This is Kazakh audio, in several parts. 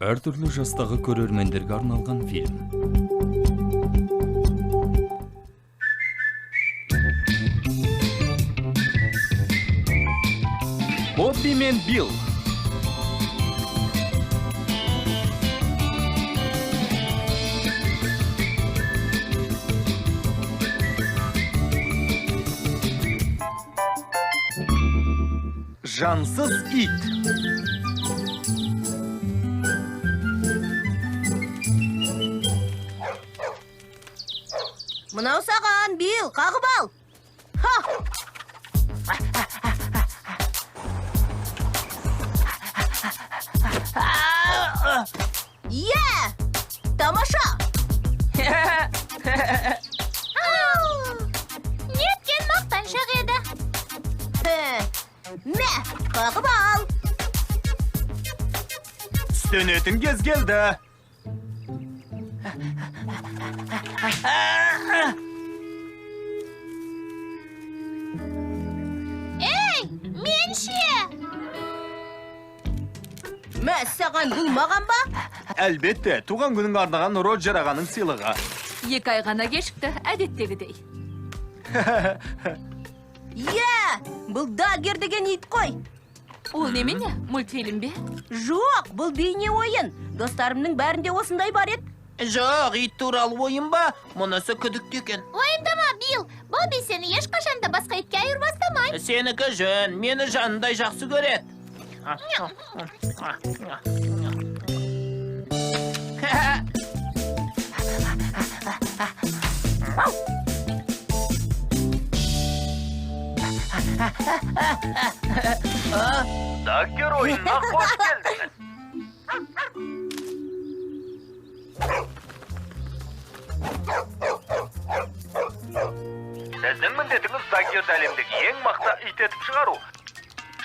Әр түрлі жастағы көрермендерге арналған фильм. Бобби мен Билл. Жансыз ит. Мынау саған, Билл, қағып ал. Ха! Тамаша! Неткен мақтаншақ еді. Мә, қағып ал. Түстенетін кез келді. Ей, мен ше! Мә, саған бұл маған ба? Әлбетте, туған күнің арнаған Роджер ағаның сыйлығы. 2 ай ғана кешікті, әдеттегідей. Бұл Даггер деген ит қой. Ол немене? Мультфильм бе? Жоқ, бұл бейне ойын. Достарымның бәрінде осындай бар еді. Жоқ, ит туралы ойын ба? Мұнысы күдікті екен. Уайымдама, Билл. Бобби сені ешқашанда басқа итке айырбастамай. Сенікі жөн, мені жанындай жақсы көреді. Даггер ойынына қош келдіңіз. Сіздің міндетіңіз Даггерді әлемдегі ең мақта ит етіп шығару.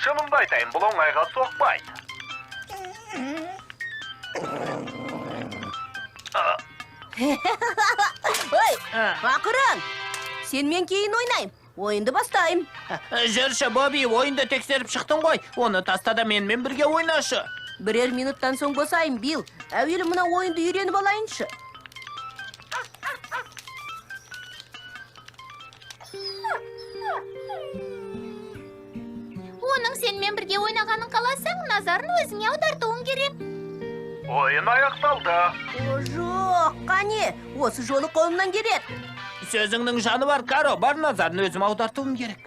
Шынымды айтайын, бұл оңайға соқпайды. Ой, ақырын. Сенмен кейін ойнайым. Ойынды бастайым. Жүрші, Бобби, ойынды тексеріп шықтың ғой. Оны таста да менімен бірге ойнашы. Бірер минуттан соң босайым, Билл. Әуелі мына ойынды үйреніп алайыншы. Оның сенімен бірге ойнағанын қаласаң, назарын өзіңе аудартуың керек. Ойын аяқталды. Жоқ, қане, осы жолы қолымнан келеді. Сөзіңнің жаны бар, Каро, бар назарын өзім аудартуым керек.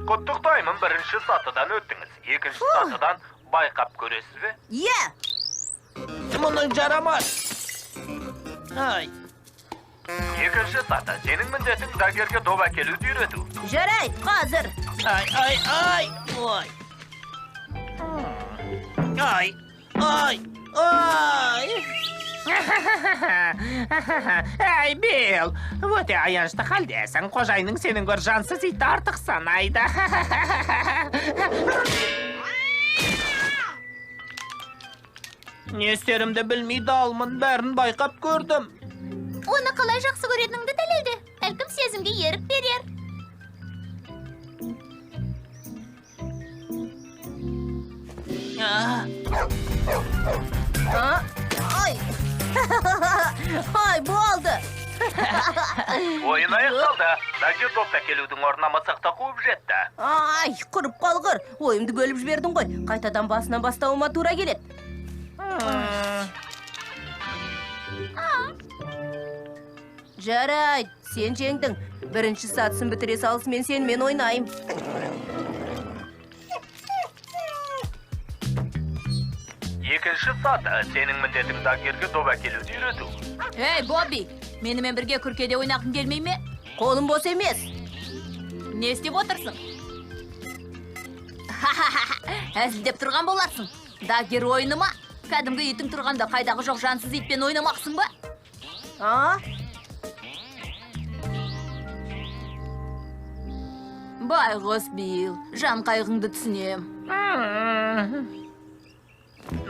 Құттықтаймын, бірінші сатыдан өттіңіз. Екінші сатыдан байқап көресіз бе? Мұның жарамас. Ай. Екінші саты, сенің міндетің Даггерге доп әкелуді үйрету. Жарайды, қазір. Ай. Ой. Ай. Ай, Билл, өте аянышты халдесің. Қожайының сенің бір жансыз ит артық санайды. Не істерімді білмей далмын, бәрін байқап көрдім. Оны қалай жақсы көретініңді дәлелде. Әлкім сезімге ерік берер. Ай, болды. Ойын аяқталды. Даггер допты әкелудің орнына мысықты қуып жетті. Ай, құрып қалғыр. Ойымды бөліп жібердің ғой. Қайтадан басынан бастауыма тура келеді. Жарайды, сен жеңдің. Бірінші сатысын бітіре салысымен сенімен ойнайым. Екінші саты, сенің міндетің Даггерге доп әкелуді үйрету. Ей, Бобби, менімен бірге күркеде ойнағың келмей ме? Қолым бос емес. Не істеп отырсың? Әзілдеп тұрған боласың. Даггер ойыны ма? Кәдімгі итің тұрғанда қайдағы жоқ жансыз итпен ойнамақсың ба? Байғұс, Билл, жан қайғыңды түсінем.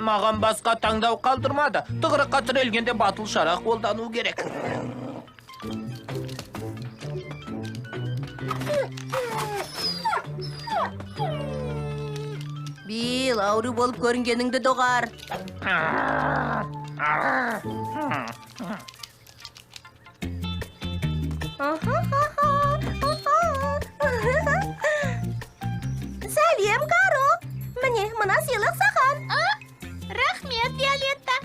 Маған басқа таңдау қалдырмады. Тығырыққа тірелгенде батыл шара қолдану керек. Бил, ауру болып көрінгеніңді доғар. Сәлем, Каро. Міне, мына сыйлық саған. Рахмет, Виолетта.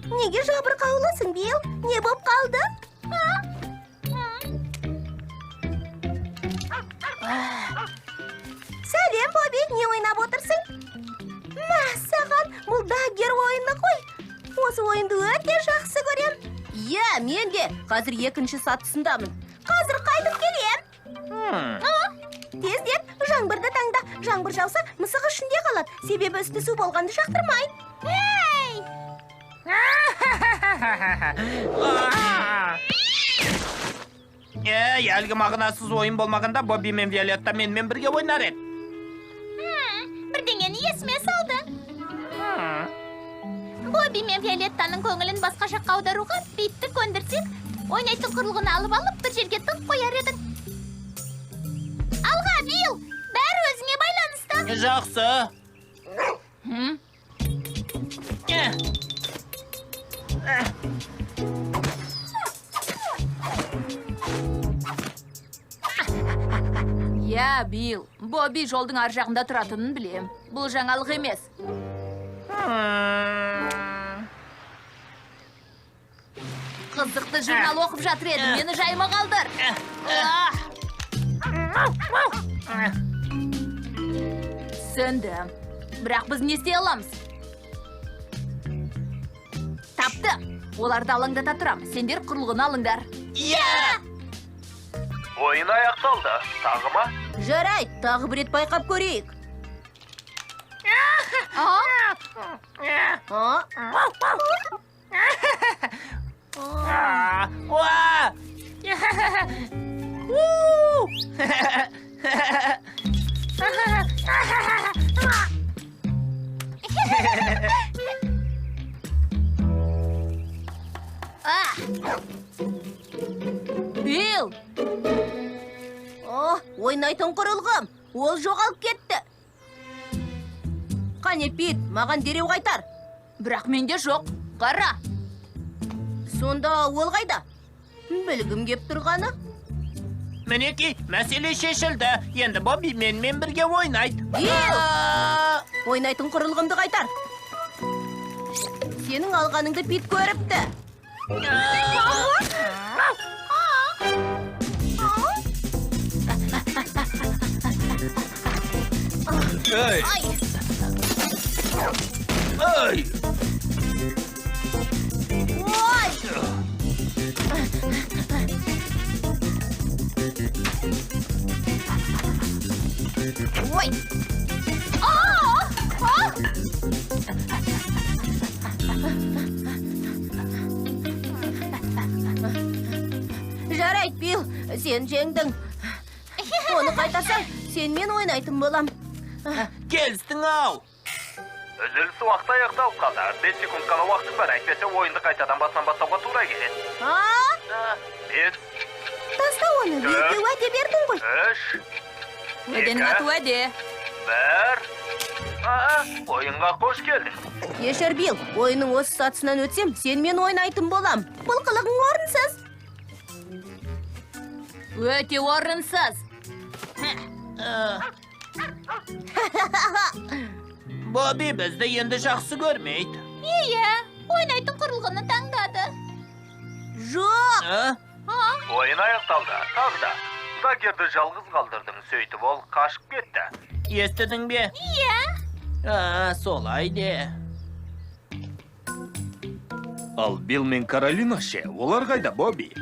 Неге жабырқаулысың, Бил? Не боп қалды? Сәлем, Бобби, не ойнап отырсың? Мәссаған, бұл дагер ойыны ғой. Осы ойынды өте жақсы көрем. Иә, мен де. Қазір екінші сатысындамын. Қазір қайтып келем. Тездет, жаңбырды таңда. Жаңбыр жауса, мысық ішінде қалады. Себебі үсті су болғанды жақтырмайды. Ей! Әлгі мағынасыз ойын болмағанда Бобби мен Виолетта менімен бірге ойнар еді. Бірдеңені есіме салды. Бобби мен Виолеттаның көңілін басқа жаққа аударуға Питті көндірсек, ойнайтын құрылғыны алып бір жерге тығып қояр едің. Алға, Бил! Бәрі өзіңе байланысты. Жақсы. Я, Бил, Бобби жолдың ар жағында тұратынын білем. Бұл жаңалық емес. Қызықты журнал оқып жатыр едім, мені жайма қалдыр. Сөндім. Бірақ біз не істей аламыз? Тапты. Оларды алаңдата тұрам. Сендер құрылғыны алыңдар. Ойын аяқталды. Тағы ма? Жарай, тағы бір рет байқап көрейік. Бил! Ойнайтын құрылғым. Ол жоғалып кетті. Қане, Пит, маған дереу қайтар. Бірақ менде жоқ. Қара. Сонда ол қайда? Білгім кеп тұрғаны. Мінеки, мәселе шешілді. Енді Бобби менімен бірге ойнайды. Бил! Ойнайтын құрылғымды қайтар. Сенің алғаныңды Пит көріпті. Ей! Ей! Ой! Жарайды, Бил, сен жеңдің. Оны қайтарсаң, сенмен ойнайтын болам. Келістің-ау. Үзіліс уақыт аяқталып қалды. 5 секунд қана уақыт бар. Әйтпесе ойынды қайтадан басынан бастауға тура келеді. Бес, Таста оны, Билге уәде бердің ғой. 3, Өденің аты уәде. 1. Ойынға қош келдің. Кешір, Бил, ойының осы сатысынан өтсем, сенмен ойнайтын болам. Бұл қылығың орынсыз. Өте орынсыз. Бобби бізді енді жақсы көрмейді. Иә, ойнайтын құрылғыны таңдады. Жоқ! Ойын аяқталды. Тағы да. Дагерді жалғыз қалдырдың. Сөйтіп ол қашып кетті. Естідің бе? Иә. Солай де. Ал Билл мен Каролина ше, олар қайда, Бобби?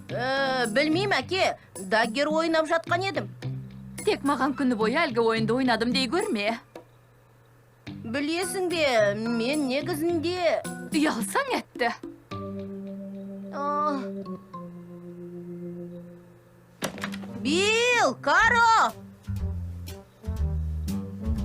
Білмейм, әке. Дагер ойнап жатқан едім. Тек маған күні бойы әлгі ойынды ойнадым дей көрме. Білесің бе, мен негізінде... Ұялсаң әтті. Билл, Каро!